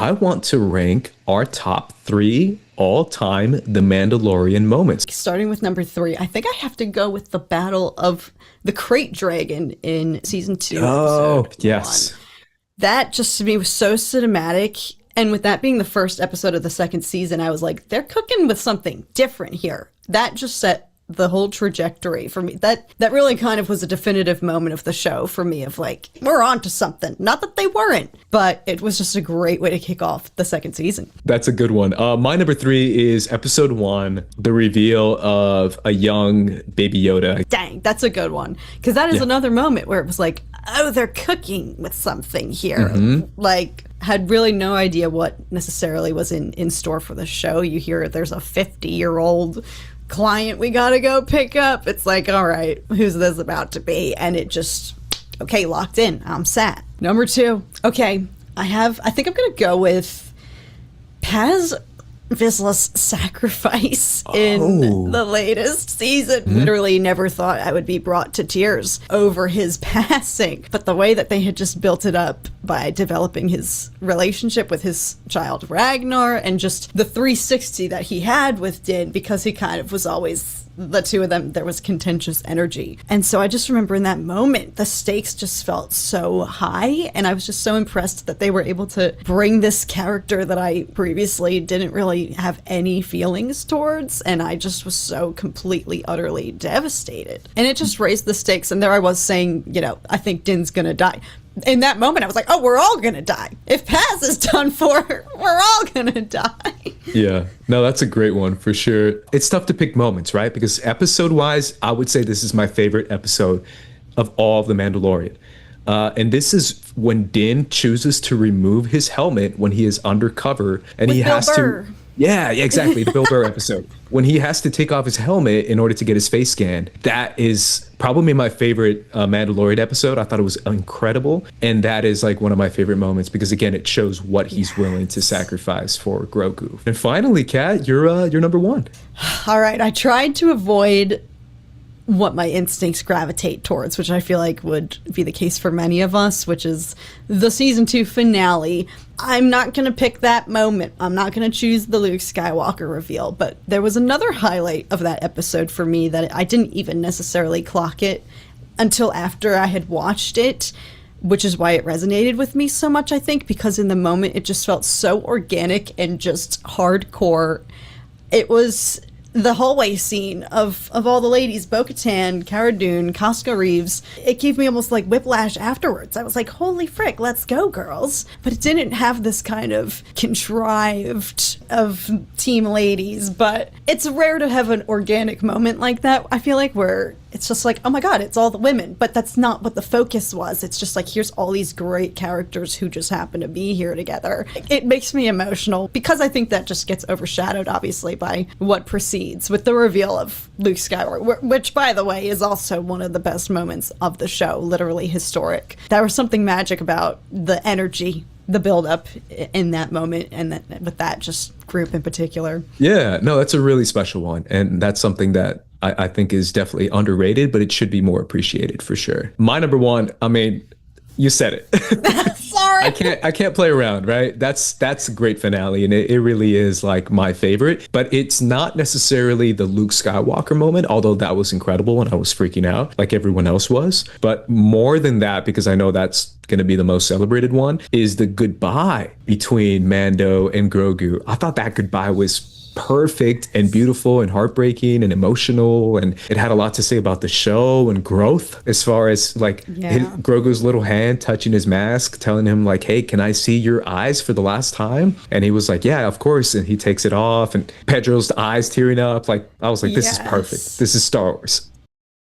I want to rank our top 3 all-time The Mandalorian moments. Starting with number 3, I think I have to go with the Battle of the Crate Dragon in season 2. Oh, yes. 1. That just to me was so cinematic. And with that being the first episode of the second season, I was like, they're cooking with something different here. That just set the whole trajectory for me. That really kind of was a definitive moment of the show for me of like, we're on to something. Not that they weren't, but it was just a great way to kick off the second season. That's a good one. My number 3 is episode 1, the reveal of a young Baby Yoda. Dang, that's a good one. Because that is another moment where it was like, oh, they're cooking with something here. Like, had really no idea what necessarily was in store for the show. You hear there's a 50-year-old client we gotta go pick up. It's like, all right, who's this about to be? And it just, okay, locked in. I'm sat. Number 2. Okay, I think I'm gonna go with Paz Vizsla's sacrifice in the latest season. Literally never thought I would be brought to tears over his passing. But the way that they had just built it up by developing his relationship with his child Ragnar and just the 360 that he had with Din, because he kind of was always the two of them, there was contentious energy. And so I just remember in that moment, the stakes just felt so high. And I was just so impressed that they were able to bring this character that I previously didn't really have any feelings towards. And I just was so completely, utterly devastated. And it just raised the stakes. And there I was saying, you know, I think Din's gonna die. In that moment, I was like, oh, we're all gonna die. If Paz is done for, we're all gonna die. Yeah, no, that's a great one for sure. It's tough to pick moments, right? Because episode-wise, I would say this is my favorite episode of all of The Mandalorian. And this is when Din chooses to remove his helmet when he is undercover. And with he Bill has Burr. to... Yeah, exactly. The Bill Burr episode. When he has to take off his helmet in order to get his face scanned. That is probably my favorite Mandalorian episode. I thought it was incredible. And that is like one of my favorite moments because, again, it shows what he's willing to sacrifice for Grogu. And finally, Kat, you're number 1. All right. I tried to avoid what my instincts gravitate towards, which I feel like would be the case for many of us, which is the season 2 finale. I'm not going to pick that moment. I'm not going to choose the Luke Skywalker reveal, but there was another highlight of that episode for me that I didn't even necessarily clock it until after I had watched it, which is why it resonated with me so much, I think, because in the moment it just felt so organic and just hardcore. It was the hallway scene of all the ladies, Bo-Katan, Cara Dune, Costco Reeves. It gave me almost like whiplash afterwards. I was like, holy frick, let's go, girls. But it didn't have this kind of contrived of team ladies, but it's rare to have an organic moment like that. I feel like where it's just like, oh my God, it's all the women, but that's not what the focus was. It's just like, here's all these great characters who just happen to be here together. It makes me emotional because I think that just gets overshadowed, obviously, by what precedes with the reveal of Luke Skywalker, which, by the way, is also one of the best moments of the show, literally historic. There was something magic about the energy, the build-up in that moment, and that, with that just group in particular. Yeah, no, that's a really special one, and that's something that I think is definitely underrated, but it should be more appreciated for sure. My number 1, I mean, you said it. Sorry. I can't play around, right? That's a great finale, and it really is like my favorite. But it's not necessarily the Luke Skywalker moment, although that was incredible and I was freaking out like everyone else was. But more than that, because I know that's going to be the most celebrated one, is the goodbye between Mando and Grogu. I thought that goodbye was perfect and beautiful and heartbreaking and emotional, and it had a lot to say about the show and growth as far as like Grogu's little hand touching his mask, telling him like, hey, can I see your eyes for the last time? And he was like, yeah, of course. And he takes it off, and Pedro's eyes tearing up. Like, I was like, this is perfect. This is Star Wars.